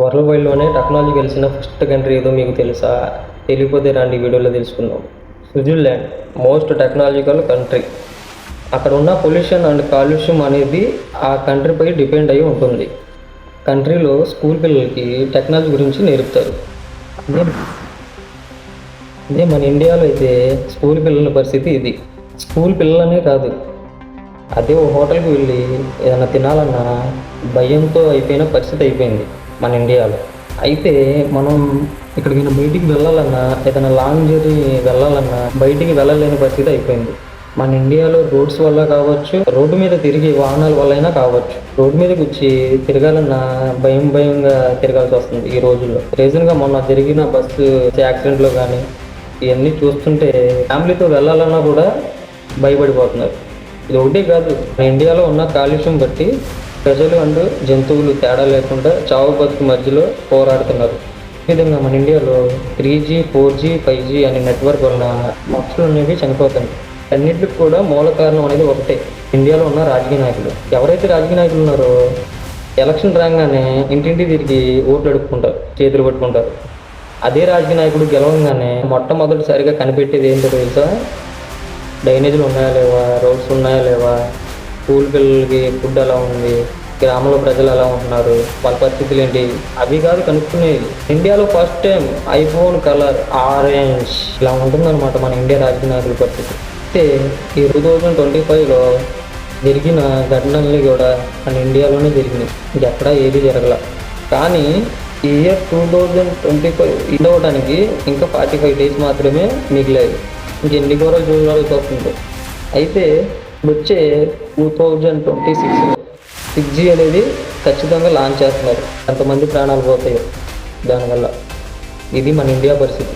World వైడ్లోనే technology కలిసిన first country ఏదో మీకు తెలుసా? తెలియకపోతే రండి వీడియోలో తెలుసుకుందాం. Switzerland most technological country. అక్కడ ఉన్న పొల్యూషన్ అండ్ కాలుష్యం అనేది ఆ కంట్రీపై డిపెండ్ అయి ఉంటుంది. కంట్రీలో స్కూల్ పిల్లలకి టెక్నాలజీ గురించి నేర్పుతారు. అదే మన ఇండియాలో అయితే స్కూల్ పిల్లల పరిస్థితి ఇది. స్కూల్ పిల్లలనే కాదు, అదే ఓ హోటల్కి వెళ్ళి ఏదైనా తినాలన్నా భయంతో అయిపోయిన పరిస్థితి అయిపోయింది మన ఇండియాలో. అయితే మనం ఎక్కడికైనా బయటికి వెళ్ళాలన్నా, ఏదైనా లాంగ్ జర్నీ వెళ్ళాలన్నా బయటికి వెళ్ళలేని పరిస్థితి అయిపోయింది మన ఇండియాలో. రోడ్స్ వల్ల కావచ్చు, రోడ్డు మీద తిరిగి వాహనాల వల్ల అయినా కావచ్చు. రోడ్డు మీదకి వచ్చి తిరగాలన్నా భయంగా తిరగాల్సి వస్తుంది ఈ రోజుల్లో. రీజన్గా మొన్న జరిగిన బస్సు యాక్సిడెంట్లో కానీ ఇవన్నీ చూస్తుంటే ఫ్యామిలీతో వెళ్ళాలన్నా కూడా భయపడిపోతున్నారు. ఇది ఒకటే కాదు, మన ఇండియాలో ఉన్న కాలుష్యం బట్టి ప్రజలు అండ్ జంతువులు తేడా లేకుండా చావు బతుకు మధ్యలో పోరాడుతున్నారు. ఈ విధంగా మన ఇండియాలో 3G, 4G, 5G అనే నెట్వర్క్ వలన మనుషులు అనేవి చనిపోతాయి. అన్నింటికి కూడా మూల కారణం అనేది ఒకటే, ఇండియాలో ఉన్న రాజకీయ నాయకులు. ఎవరైతే రాజకీయ నాయకులు ఉన్నారో ఎలక్షన్ రాగానే ఇంటింటి తిరిగి ఓట్లు అడుక్కుంటారు, చేతులు పట్టుకుంటారు. అదే రాజకీయ నాయకుడు గెలవంగానే మొట్టమొదటిసారిగా కనిపెట్టేది ఏంటో తెలుసా? డ్రైనేజీలు ఉన్నాయా లేవా, రోడ్స్ ఉన్నాయా లేవా, స్కూల్ పిల్లలకి ఫుడ్ ఎలా ఉంది, గ్రామంలో ప్రజలు ఎలా ఉంటున్నారు, వాళ్ళ పరిస్థితులు ఏంటి, అవి కాదు కనుక్కునేది. ఇండియాలో first time iPhone colour orange ఇలా ఉంటుందన్నమాట మన ఇండియా రాజకీయ నాయకుల పరిస్థితి. అయితే ఈ 2025లో జరిగిన ఘటనల్ని కూడా మన ఇండియాలోనే జరిగినాయి, ఇంకెక్కడా ఏది జరగల. కానీ ఈ ఇయర్ 2025 ఇదవడానికి ఇంకా 45 డేస్ మాత్రమే మిగిలేదు. ఇంకెన్ని ఘోరాలు చూడాల్సి వస్తుంది. అయితే వచ్చే 2026లో 6G అనేది ఖచ్చితంగా లాంచ్ చేస్తున్నారు. ఎంతమంది ప్రాణాలు పోతాయో దానివల్ల. ఇది మన ఇండియా పరిస్థితి.